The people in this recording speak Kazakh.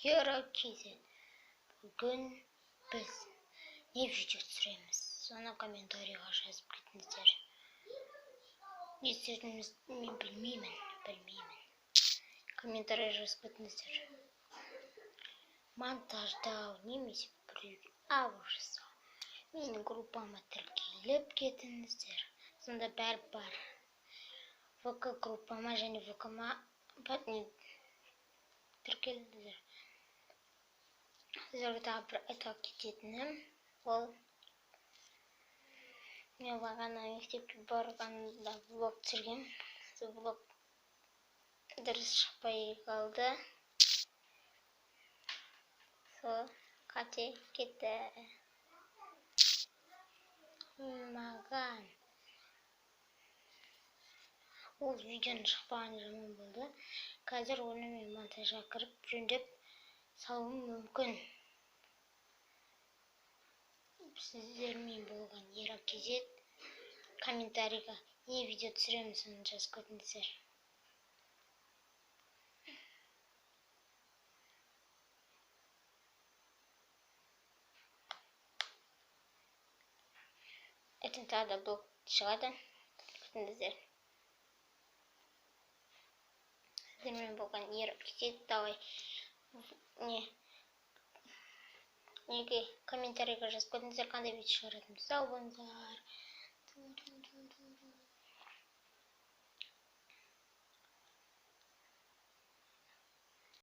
Yorokezi. Bugün biz ne video süremiz? Sonra komentarya yazıp gitsinler. Ne istediğiniz bilmeyeyim. Komentarya yazıp gitsinler. Montajda немесе büyük avırsa menin grupama tіркеліп кетіңіздер. Сонда бәрі бар. VK группама және VK-ма тіркеліңіздер. Сіздерге тағы бір айта кететінім, ол мен бағана мектепке барғанда влог түсіргем. Сол влог дұрыс шықпай қалды. Сол қате кетті. Маған ол видеоның шықпағаны жаман болды. Қазір оны мен монтажға кіріп жөндеп салуым мүмкін. Сіздермен болған Ерокезет. Комментарийға не видео түсіремін, соны жазып кетіңіздер. Ертең тағы да блог шығады. Күтіңіздер. Сіздермен болған Ерокезет. Давай неге комментарийға жазып кетіңіздер, қандай видео шығаратынымды. Сау болыңыздар.